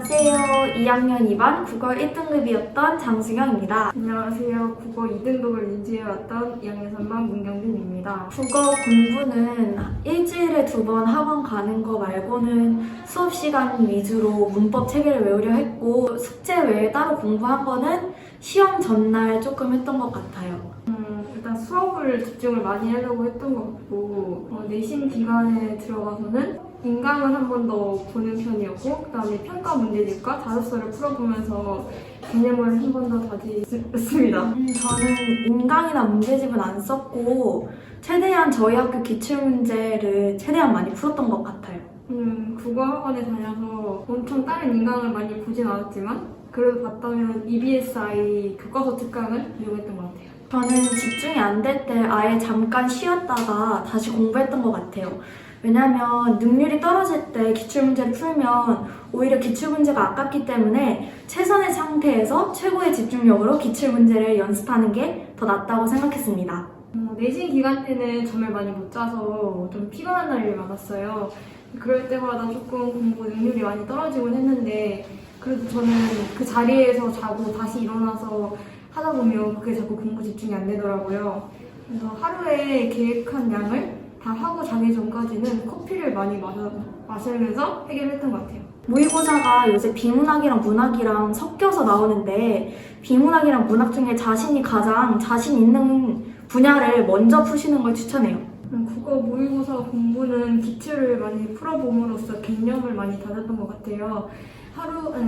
안녕하세요. 2학년 2반 국어 1등급이었던 장수경입니다. 안녕하세요. 국어 2등급을 유지해왔던 2학년 3반 문경빈입니다. 국어 공부는 일주일에 2번 학원 가는 거 말고는 수업 시간 위주로 문법 체계를 외우려 했고 숙제 외에 따로 공부한 거는 시험 전날 조금 했던 것 같아요. 일단 수업을 집중을 많이 하려고 했던 것 같고 내신 기간에 들어가서는 인강을 한 번 더 보는 편이었고 그 다음에 평가 문제집과 자습서를 풀어보면서 개념을 한 번 더 다지습니다. 저는 인강이나 문제집은 안 썼고 최대한 저희 학교 기출문제를 최대한 많이 풀었던 것 같아요. 국어 학원에 다녀서 엄청 다른 인강을 많이 보진 않았지만 그래도 봤다면 EBSI 교과서 특강을 이용했던 것 같아요. 저는 집중이 안 될 때 아예 잠깐 쉬었다가 다시 공부했던 것 같아요. 왜냐면 능률이 떨어질 때 기출문제를 풀면 오히려 기출문제가 아깝기 때문에 최선의 상태에서 최고의 집중력으로 기출문제를 연습하는 게 더 낫다고 생각했습니다. 내신 기간 때는 잠을 많이 못 자서 좀 피곤한 날이 많았어요. 그럴 때마다 조금 공부 능률이 많이 떨어지곤 했는데 그래도 저는 그 자리에서 자고 다시 일어나서 하다 보면 그게 자꾸 공부 집중이 안 되더라고요. 그래서 하루에 계획한 양을 다 하고 자기 전까지는 커피를 많이 마시면서 해결했던 것 같아요. 모의고사가 요새 비문학이랑 문학이랑 섞여서 나오는데 비문학이랑 문학 중에 자신이 가장 자신 있는 분야를 먼저 푸시는 걸 추천해요. 국어 모의고사 공부는 기출을 많이 풀어봄으로써 개념을 많이 다졌던 것 같아요.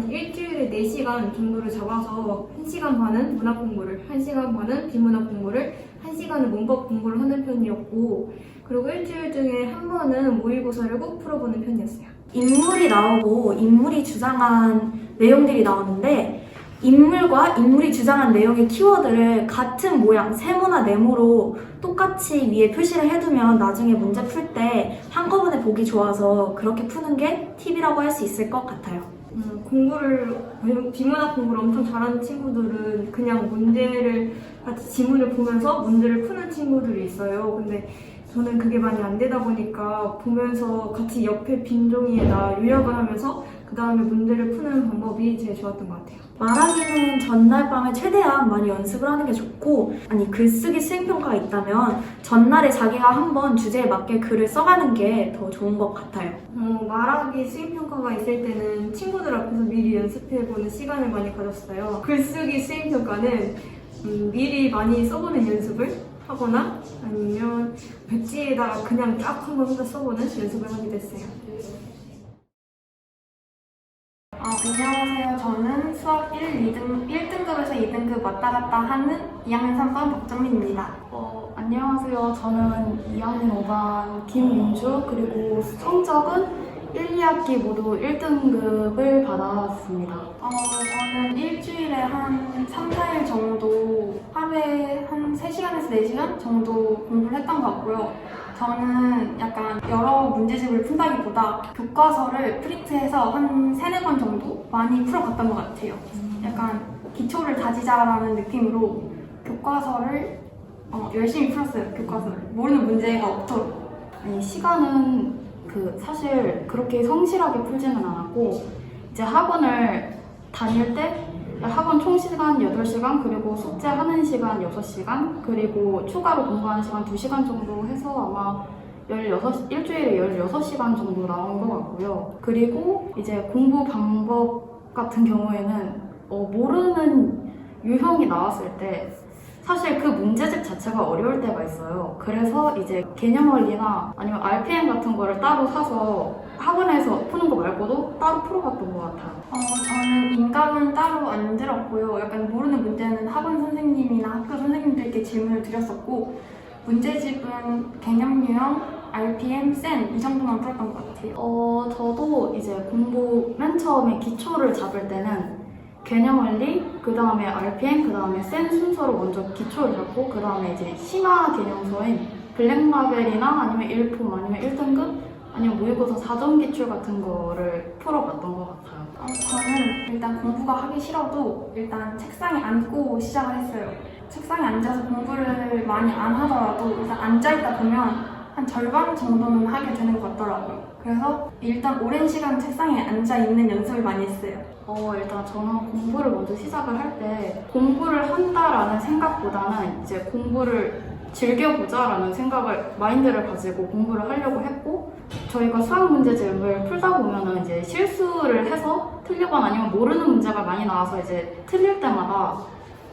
일주일에 4시간 정도를 잡아서 1시간 반은 문학 공부를, 1시간 반은 비문학 공부를, 1시간은 문법 공부를 하는 편이었고 그리고 일주일 중에 한 번은 모의고사를 꼭 풀어보는 편이었어요. 인물이 나오고 인물이 주장한 내용들이 나오는데 인물과 인물이 주장한 내용의 키워드를 같은 모양, 세모나 네모로 똑같이 위에 표시를 해두면 나중에 문제 풀 때 한꺼번에 보기 좋아서 그렇게 푸는 게 팁이라고 할 수 있을 것 같아요. 비문학 공부를 엄청 잘하는 친구들은 그냥 문제를 같이 지문을 보면서 문제를 푸는 친구들이 있어요. 근데 저는 그게 많이 안 되다 보니까 보면서 같이 옆에 빈 종이에다 요약을 하면서 그 다음에 문제를 푸는 방법이 제일 좋았던 것 같아요. 말하기는 전날 밤에 최대한 많이 연습을 하는 게 좋고 글쓰기 수행평가가 있다면 전날에 자기가 한번 주제에 맞게 글을 써가는 게 더 좋은 것 같아요. 말하기 수행평가가 있을 때는 친구들 앞에서 미리 연습해보는 시간을 많이 가졌어요. 글쓰기 수행평가는 미리 많이 써보는 연습을 하거나 아니면 백지에다가 그냥 쫙 한번 혼자 써보는 연습을 하게 됐어요. 안녕하세요. 저는 수학 1등급에서 2등급 왔다 갔다 하는 2학년 3반 박정민입니다. 안녕하세요. 저는 2학년 5반 김민주, 그리고 성적은 1, 2학기 모두 1등급을 받았습니다. 저는 일주일에 한 3, 4일 정도 하루에 한 3시간에서 4시간 정도 공부를 했던 것 같고요. 저는 약간 여러 문제집을 푼다기보다 교과서를 프린트해서 한 3, 4번 정도 많이 풀어갔던 것 같아요. 약간 기초를 다지자라는 느낌으로 교과서를 열심히 풀었어요. 교과서를. 모르는 문제가 없도록. 시간은 사실 그렇게 성실하게 풀지는 않았고, 이제 학원을 다닐 때 학원 총 시간 8시간, 그리고 숙제하는 시간 6시간, 그리고 추가로 공부하는 시간 2시간 정도 해서 아마 일주일에 16시간 정도 나온 것 같고요. 그리고 이제 공부 방법 같은 경우에는 모르는 유형이 나왔을 때 사실 그 문제집 자체가 어려울 때가 있어요. 그래서 이제 개념원리나 아니면 RPM 같은 거를 따로 사서 학원에서 푸는 거 말고도 따로 풀어봤던 것 같아요. 저는 인강은 따로 안 들었고요. 약간 모르는 문제는 학원 선생님이나 학교 선생님들께 질문을 드렸었고 문제집은 개념 유형, RPM, 센 이 정도만 풀었던 것 같아요. 저도 이제 공부 맨 처음에 기초를 잡을 때는 개념원리, 그 다음에 RPM, 그 다음에 센 순서로 먼저 기초를 잡고 그 다음에 이제 심화 개념서인 블랙라벨이나 아니면 1품 아니면 1등급 아니면 모의고사 사전 기출 같은 거를 풀어봤던 것 같아요. 저는 일단 공부가 하기 싫어도 일단 책상에 앉고 시작을 했어요. 책상에 앉아서 공부를 많이 안 하더라도 일단 앉아있다 보면 한 절반 정도는 하게 되는 것 같더라고요. 그래서 일단 오랜 시간 책상에 앉아 있는 연습을 많이 했어요. 일단 저는 공부를 먼저 시작을 할 때 공부를 한다라는 생각보다는 이제 공부를 즐겨보자라는 마인드를 가지고 공부를 하려고 했고, 저희가 수학 문제집을 풀다 보면은 이제 실수를 해서 틀리거나 아니면 모르는 문제가 많이 나와서 이제 틀릴 때마다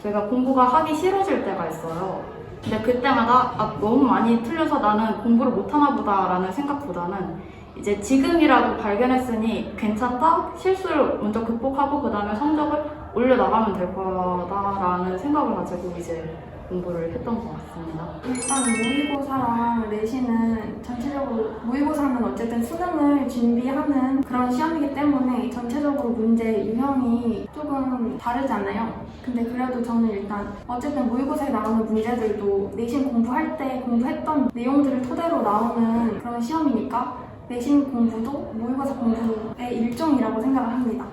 저희가 공부가 하기 싫어질 때가 있어요. 근데 그때마다 너무 많이 틀려서 나는 공부를 못하나 보다라는 생각보다는 이제 지금이라도 발견했으니 괜찮다? 실수를 먼저 극복하고 그 다음에 성적을 올려나가면 될 거다라는 생각을 가지고 이제 공부를 했던 것 같습니다. 일단 모의고사랑 내신은 전체적으로 모의고사는 어쨌든 수능을 준비하는 그런 시험이기 때문에 전체적으로 문제 유형이 조금 다르잖아요. 근데 그래도 저는 일단 어쨌든 모의고사에 나오는 문제들도 내신 공부할 때 공부했던 내용들을 토대로 나오는 그런 시험이니까 내신 공부도 모의고사 공부의 일종이라고 생각을 합니다.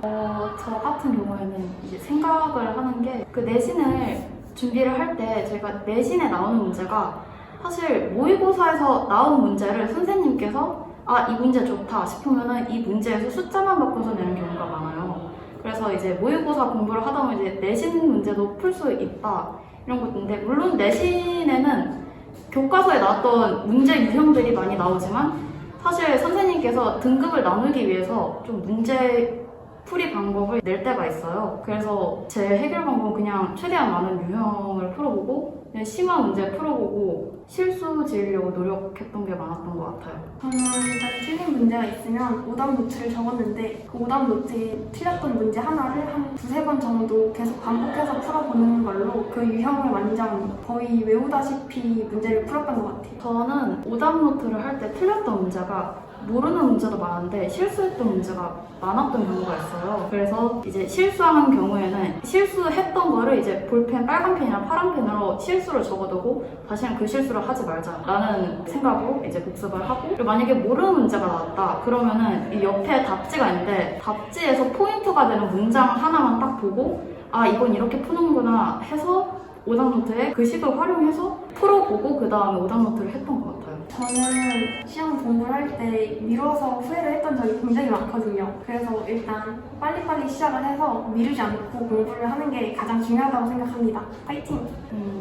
저 같은 경우에는 이제 생각을 하는 게 그 내신을 준비를 할 때 저희가 내신에 나오는 문제가 사실 모의고사에서 나온 문제를 선생님께서 이 문제 좋다 싶으면은 이 문제에서 숫자만 바꿔서 내는 경우가 많아요. 그래서 이제 모의고사 공부를 하다 보면 이제 내신 문제도 풀 수 있다 이런 것인데, 물론 내신에는 교과서에 나왔던 문제 유형들이 많이 나오지만 사실 선생님께서 등급을 나누기 위해서 좀 문제 풀이 방법을 낼 때가 있어요. 그래서 제 해결 방법은 그냥 최대한 많은 유형을 풀어보고 그냥 심한 문제 풀어보고 실수 지으려고 노력했던 게 많았던 것 같아요. 저는 일단 틀린 문제가 있으면 오답 노트를 적었는데 그 오답 노트에 틀렸던 문제 하나를 한 두세 번 정도 계속 반복해서 풀어보는 걸로 그 유형을 완전 거의 외우다시피 문제를 풀었던 것 같아요. 저는 오답 노트를 할 때 틀렸던 문제가 모르는 문제도 많은데 실수했던 문제가 많았던 경우가 있어요. 그래서 이제 실수한 경우에는 실수했던 거를 이제 볼펜 빨간 펜이랑 파란 펜으로 실수를 적어두고 다시는 그 실수를 하지 말자라는 생각으로 이제 복습을 하고, 그리고 만약에 모르는 문제가 나왔다 그러면은 이 옆에 답지가 있는데 답지에서 포인트가 되는 문장 하나만 딱 보고 이건 이렇게 푸는구나 해서 오답노트에 그 식을 활용해서 풀어보고 그 다음에 오답노트를 했던 것 같아요. 저는 시험 공부를 할 때 미뤄서 후회를 했던 적이 굉장히 많거든요. 그래서 일단 빨리빨리 시작을 해서 미루지 않고 공부를 하는 게 가장 중요하다고 생각합니다. 파이팅!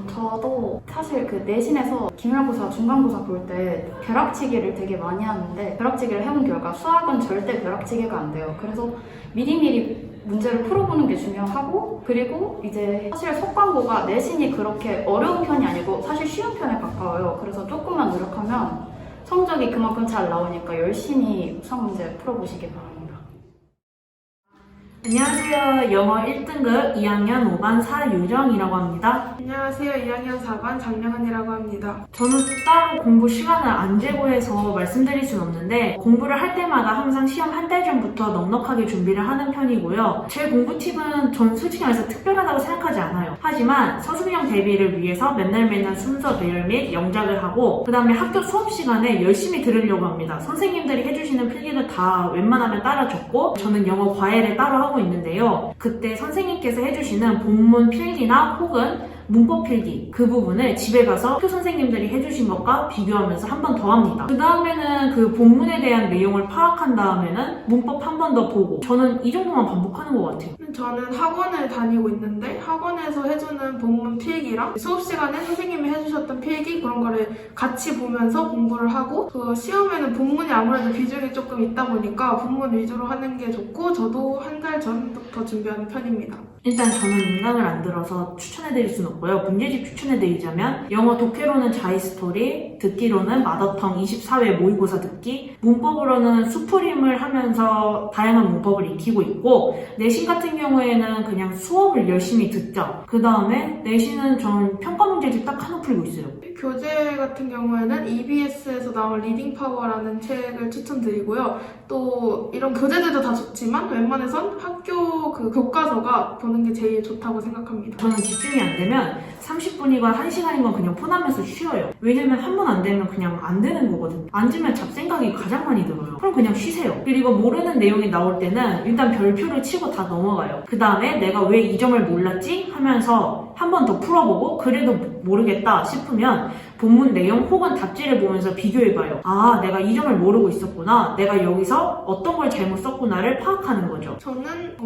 저도 사실 그 내신에서 기말고사, 중간고사 볼 때 벼락치기를 되게 많이 하는데 벼락치기를 해본 결과 수학은 절대 벼락치기가 안 돼요. 그래서 미리미리 문제를 풀어보는 게 중요하고, 그리고 이제 사실 속광고가 내신이 그렇게 어려운 편이 아니고 사실 쉬운 편에 가까워요. 그래서 조금만 노력하면 성적이 그만큼 잘 나오니까 열심히 수학 문제 풀어보시기 바랍니다. 안녕하세요. 영어 1등급 2학년 5반 사유정이라고 합니다. 안녕하세요. 2학년 4반 장명은이라고 합니다. 저는 따로 공부 시간을 안 재고 해서 말씀드릴 순 없는데 공부를 할 때마다 항상 시험 한 달 전부터 넉넉하게 준비를 하는 편이고요. 제 공부 팁은 전 솔직히 말해서 특별하다고 생각하지 않아요. 하지만 서술형 대비를 위해서 맨날 순서 배열 및 영작을 하고 그 다음에 학교 수업 시간에 열심히 들으려고 합니다. 선생님들이 해주시는 필기도 다 웬만하면 따라 적고 저는 영어 과외를 따로 하고 있는데요. 그때 선생님께서 해주시는 본문 필기나 혹은 문법 필기 그 부분을 집에 가서 학교 선생님들이 해주신 것과 비교하면서 한 번 더 합니다. 그 다음에는 그 본문에 대한 내용을 파악한 다음에는 문법 한 번 더 보고 저는 이 정도만 반복하는 것 같아요. 저는 학원을 다니고 있는데 학원에서 해주는 본문 필기랑 수업 시간에 선생님이 해주셨던 필기 그런 거를 같이 보면서 공부를 하고 그 시험에는 본문이 아무래도 비중이 조금 있다 보니까 본문 위주로 하는 게 좋고 저도 한 달 전부터 준비하는 편입니다. 일단 저는 인강을 안 들어서 추천해드릴 수는 없고요. 문제집 추천해드리자면 영어 독해로는 자이스토리, 듣기로는 마더텅 24회 모의고사 듣기, 문법으로는 수프림을 하면서 다양한 문법을 익히고 있고 내신 같은 경우에는 그냥 수업을 열심히 듣죠. 그 다음에 내신은 전 평가 문제집 딱 하나 풀고 있어요. 교재 같은 경우에는 EBS에서 나온 리딩 파워라는 책을 추천드리고요. 또 이런 교재들도 다 좋지만 웬만해선 학교 그 교과서가 보는 게 제일 좋다고 생각합니다. 저는 집중이 안 되면 30분이건 1시간이건 그냥 폰하면서 쉬어요. 왜냐면 한 번 안 되면 그냥 안 되는 거거든요. 앉으면 잡생각이 가장 많이 들어요. 그럼 그냥 쉬세요. 그리고 모르는 내용이 나올 때는 일단 별표를 치고 다 넘어가요. 그 다음에 내가 왜 이 점을 몰랐지? 하면서 한 번 더 풀어보고 그래도 모르겠다 싶으면 본문 내용 혹은 답지를 보면서 비교해봐요. 아, 내가 이 점을 모르고 있었구나. 내가 여기서 어떤 걸 잘못 썼구나를 파악하는 거죠. 저는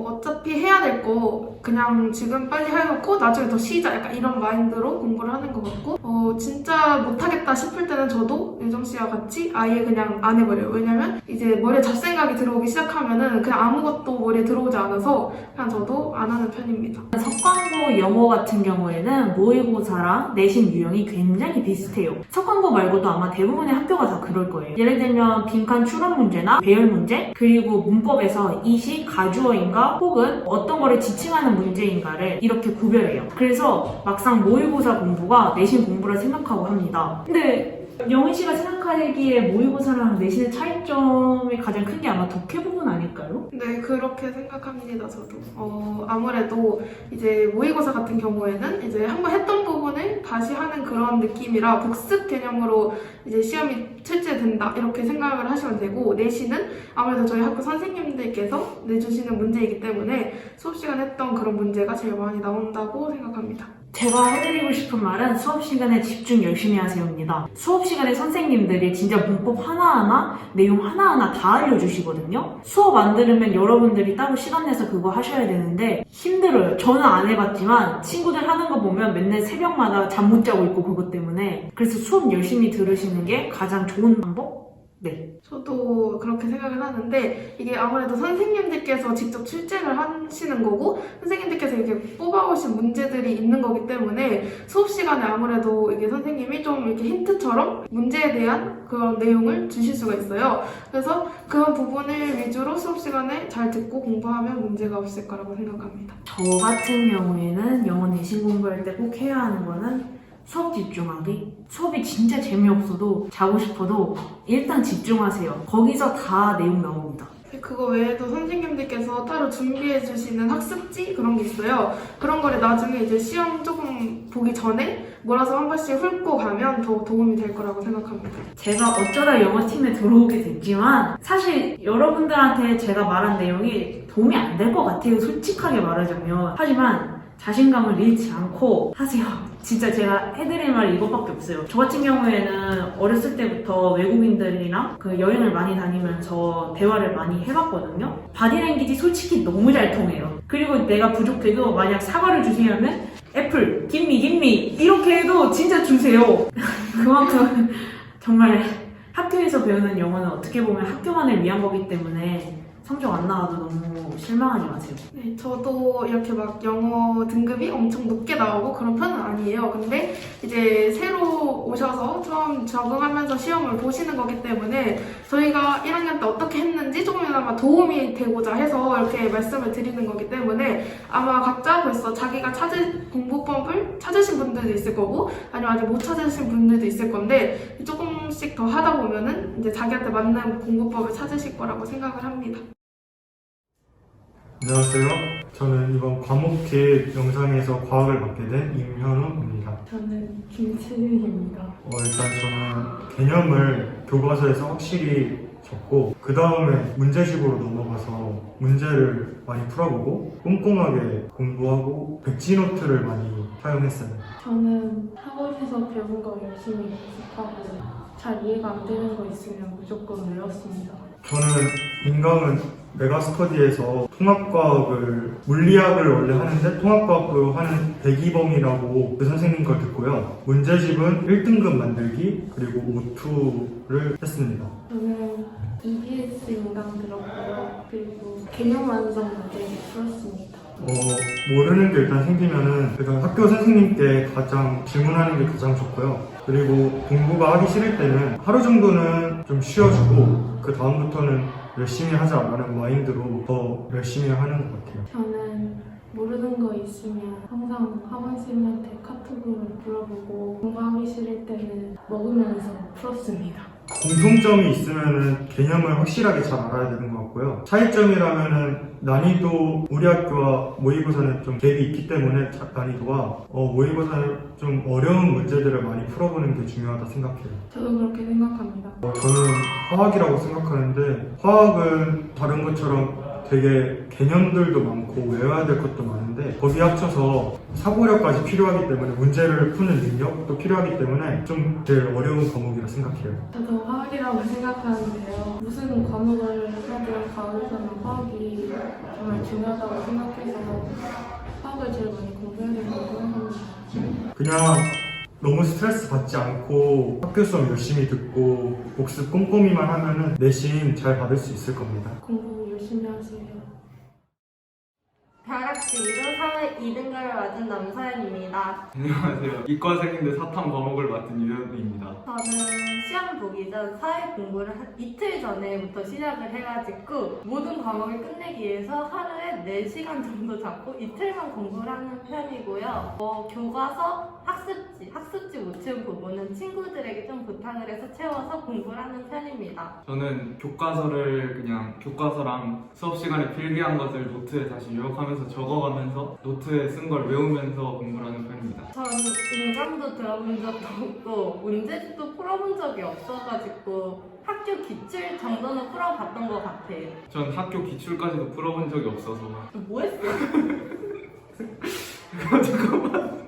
어차피 해야 될 거 그냥 지금 빨리 해놓고 나중에 더 쉬자 약간 이런 마인드로 공부를 하는 것 같고 진짜 못하겠다 싶을 때는 저도 예정 씨와 같이 아예 그냥 안 해버려요. 왜냐면 이제 머리에 잡생각이 들어오기 시작하면은 그냥 아무것도 머리에 들어오지 않아서 그냥 저도 안 하는 편입니다. 석광고 영어 같은 경우에는 모의고사랑 내신 유형이 굉장히 비슷해요. 석광고 말고도 아마 대부분의 학교가 다 그럴 거예요. 예를 들면 빈칸 추론 문제나 배열 문제, 그리고 문법에서 이시, 가주어인가 혹은 어떤 거를 지칭하는 문제인가를 이렇게 구별해요. 그래서 막상 모의고사 공부가 내신 공부라 생각하고 합니다. 근데 영희 씨가 생각하기에 모의고사랑 내신의 차이점이 가장 큰 게 아마 독해 부분 아닐까요? 네, 그렇게 생각합니다, 저도. 아무래도 이제 모의고사 같은 경우에는 이제 한번 했던 부분을 다시 하는 그런 느낌이라 복습 개념으로 이제 시험이 출제된다, 이렇게 생각을 하시면 되고, 내신은 아무래도 저희 학교 선생님들께서 내주시는 문제이기 때문에 수업 시간에 했던 그런 문제가 제일 많이 나온다고 생각합니다. 제가 해드리고 싶은 말은 수업 시간에 집중 열심히 하세요입니다. 수업 시간에 선생님들이 진짜 문법 하나하나, 내용 하나하나 다 알려주시거든요. 수업 안 들으면 여러분들이 따로 시간 내서 그거 하셔야 되는데 힘들어요. 저는 안 해봤지만 친구들 하는 거 보면 맨날 새벽마다 잠 못 자고 있고 그것 때문에. 그래서 수업 열심히 들으시는 게 가장 좋은 방법? 네. 저도 그렇게 생각을 하는데 이게 아무래도 선생님들께서 직접 출제를 하시는 거고 선생님들께서 이렇게 뽑아오신 문제들이 있는 거기 때문에 수업 시간에 아무래도 이게 선생님이 좀 이렇게 힌트처럼 문제에 대한 그런 내용을 주실 수가 있어요. 그래서 그런 부분을 위주로 수업 시간에 잘 듣고 공부하면 문제가 없을 거라고 생각합니다. 저 같은 경우에는 영어 내신 공부할 때 꼭 해야 하는 거는 수업 집중하기. 수업이 진짜 재미없어도 자고 싶어도 일단 집중하세요. 거기서 다 내용 나옵니다. 그거 외에도 선생님들께서 따로 준비해 주시는 학습지 그런 게 있어요. 그런 거를 나중에 이제 시험 조금 보기 전에 몰아서 한 번씩 훑고 가면 더 도움이 될 거라고 생각합니다. 제가 어쩌다 영어팀에 들어오게 됐지만 사실 여러분들한테 제가 말한 내용이 도움이 안 될 것 같아요. 솔직하게 말하자면. 하지만 자신감을 잃지 않고 하세요. 진짜 제가 해드릴 말이 이것밖에 없어요. 저 같은 경우에는 어렸을 때부터 외국인들이랑 그 여행을 많이 다니면서 대화를 많이 해봤거든요. 바디랭귀지 솔직히 너무 잘 통해요. 그리고 내가 부족해도 만약 사과를 주시면 애플, 김미 이렇게 해도 진짜 주세요. 그만큼 정말 학교에서 배우는 영어는 어떻게 보면 학교만을 위한 거기 때문에 성적 안 나와도 너무 실망하지 마세요. 네, 저도 이렇게 막 영어 등급이 엄청 높게 나오고 그런 편은 아니에요. 근데 이제 새로 오셔서 처음 적응하면서 시험을 보시는 거기 때문에 저희가 1학년 때 어떻게 했는지 조금이나마 도움이 되고자 해서 이렇게 말씀을 드리는 거기 때문에 아마 각자 벌써 자기가 찾은 공부법을 찾으신 분들도 있을 거고 아니면 아직 못 찾으신 분들도 있을 건데 조금씩 더 하다 보면은 이제 자기한테 맞는 공부법을 찾으실 거라고 생각을 합니다. 안녕하세요. 저는 이번 과목집 영상에서 과학을 맡게 된 임현우입니다. 저는 김채윤입니다. 일단 저는 개념을 교과서에서 확실히 적고 그 다음에 문제집으로 넘어가서 문제를 많이 풀어보고 꼼꼼하게 공부하고 백지노트를 많이 사용했어요. 저는 학원에서 배운 거 열심히 연습하고 잘 이해가 안 되는 거 있으면 무조건 외웠습니다. 저는 인강은 메가스터디에서 통합과학을 물리학을 원래 하는데 통합과학도 하는 백이범이라고 그 선생님 걸 듣고요. 문제집은 1등급 만들기 그리고 O2를 했습니다. 저는 EBS 인강 들었고요. 그리고 개념 완성 문제 풀었습니다. 모르는 게 일단 생기면은 제가 학교 선생님께 가장 질문하는 게 가장 좋고요. 그리고 공부가 하기 싫을 때는 하루 정도는 좀 쉬어주고 그 다음부터는 열심히 하자라는 마인드로 더 열심히 하는 것 같아요. 저는 모르는 거 있으면 항상 학원생한테 카톡으로 물어보고 공부하기 싫을 때는 먹으면서 풀었습니다. 공통점이 있으면은 개념을 확실하게 잘 알아야 되는 것 같고요. 차이점이라면은 난이도 우리 학교와 모의고사는 좀 갭이 있기 때문에 난이도가 모의고사는 좀 어려운 문제들을 많이 풀어보는 게 중요하다 생각해요. 저도 그렇게 생각합니다. 저는 화학이라고 생각하는데 화학은 다른 것처럼 되게 개념들도 많고 외워야 될 것도 많은데 거기에 합쳐서 사고력까지 필요하기 때문에 문제를 푸는 능력도 필요하기 때문에 좀 제일 어려운 과목이라 생각해요. 저도 화학이라고 생각하는데요. 무슨 과목을 하든 과학에서는 화학이 정말 중요하다고 생각해서 화학을 제일 많이 공부해야 된다고 생각합니다. 그냥 너무 스트레스 받지 않고 학교 수업 열심히 듣고 복습 꼼꼼히만 하면은 내신 잘 받을 수 있을 겁니다. 공부 열심히 하세요. 벼락치기로 사회 2등급을 맞은 남사연입니다. 안녕하세요. 이과생인데 사탐 과목을 맡은 유현우입니다. 저는 시험 보기 전 사회 공부를 이틀 전에부터 시작을 해가지고 모든 과목을 끝내기 위해서 하루에 4시간 정도 잡고 이틀만 공부를 하는 편이고요. 교과서, 학습지 못 채운 부분은 친구들에게 좀 부탁을 해서 채워서 공부를 하는 편입니다. 저는 교과서를 그냥 교과서랑 수업 시간에 필기한 것을 노트에 다시 요약하면서 적어가면서 노트에 쓴 걸 외우면서 공부를 하는 편입니다. 전 인강도 들어본 적도 없고 문제집도 풀어본 적이 없어가지고 학교 기출 정도는 풀어봤던 것 같아요. 전 학교 기출까지도 풀어본 적이 없어서 뭐 했어요? 잠깐만.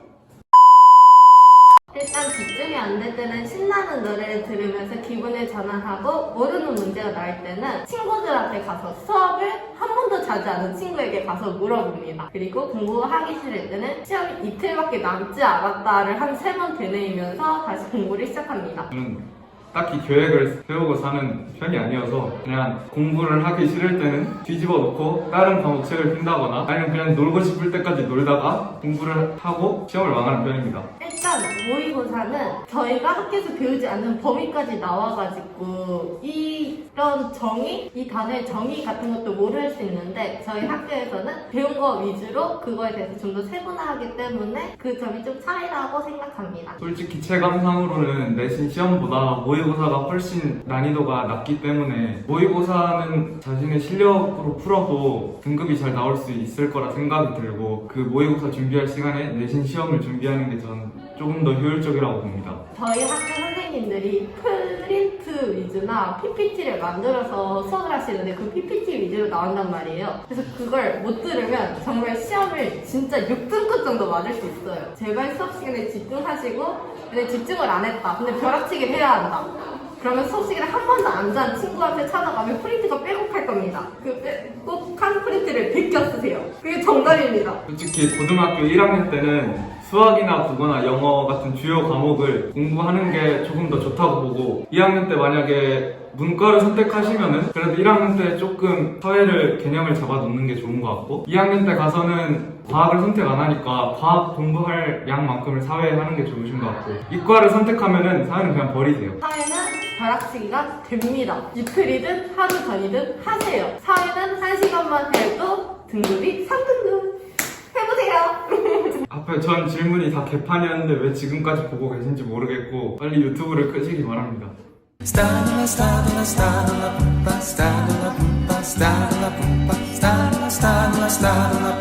일단 집중이 안 될 때는 신나는 노래를 들으면서 기분을 전환하고 모르는 문제가 나올 때는 친구들한테 가서 수업을 한 번도 자지 않은 친구에게 가서 물어봅니다. 그리고 공부하기 싫을 때는 시험이 이틀밖에 남지 않았다를 한 3번 되뇌이면서 다시 공부를 시작합니다. 저는 딱히 계획을 세우고 사는 편이 아니어서 그냥 공부를 하기 싫을 때는 뒤집어 놓고 다른 과목 책을 핀다거나 아니면 그냥 놀고 싶을 때까지 놀다가 공부를 하고 시험을 망하는 편입니다. 일단 모의고사는 저희가 학교에서 배우지 않는 범위까지 나와가지고 이런 정의, 이 단어의 정의 같은 것도 모를 수 있는데 저희 학교에서는 배운 거 위주로 그거에 대해서 좀 더 세분화하기 때문에 그 점이 좀 차이라고 생각합니다. 솔직히 체감상으로는 내신 시험보다 모의고사가 훨씬 난이도가 낮기 때문에 모의고사는 자신의 실력으로 풀어도 등급이 잘 나올 수 있을 거라 생각이 들고 그 모의고사 준비할 시간에 내신 시험을 준비하는 게 전 조금 더 효율적이라고 봅니다. 저희 학교 선생님들이 프린트 위주나 PPT를 만들어서 수업을 하시는데 그 PPT 위주로 나온단 말이에요. 그래서 그걸 못 들으면 정말 시험을 진짜 6등급 정도 맞을 수 있어요. 제발 수업 시간에 집중하시고 근데 집중을 안 했다. 근데 벼락치기를 해야 한다. 그러면 수업 시간에 한 번도 안 잔 친구한테 찾아가면 프린트가 빼곡할 겁니다. 그 빼곡한 프린트를 베껴 쓰세요. 그게 정답입니다. 솔직히 고등학교 1학년 때는 수학이나 국어나 영어 같은 주요 과목을 공부하는 게 조금 더 좋다고 보고 2학년 때 만약에 문과를 선택하시면은 그래도 1학년 때 조금 사회를 개념을 잡아 놓는 게 좋은 것 같고 2학년 때 가서는 과학을 선택 안 하니까 과학 공부할 양만큼을 사회에 하는 게 좋으신 것 같고 이과를 선택하면은 사회는 그냥 버리세요. 사회는 벼락치기가 됩니다. 이틀이든 하루 전이든 하세요. 사회는 1시간만 해도 등급이 3등급. 해보세요. 앞에 전 질문이 다 개판이었는데 왜 지금까지 보고 계신지 모르겠고 빨리 유튜브를 끄시기 바랍니다. Stalla, stalla, stalla, pumpa, stalla, pumpa, stalla, pumpa, stalla, stalla, stalla,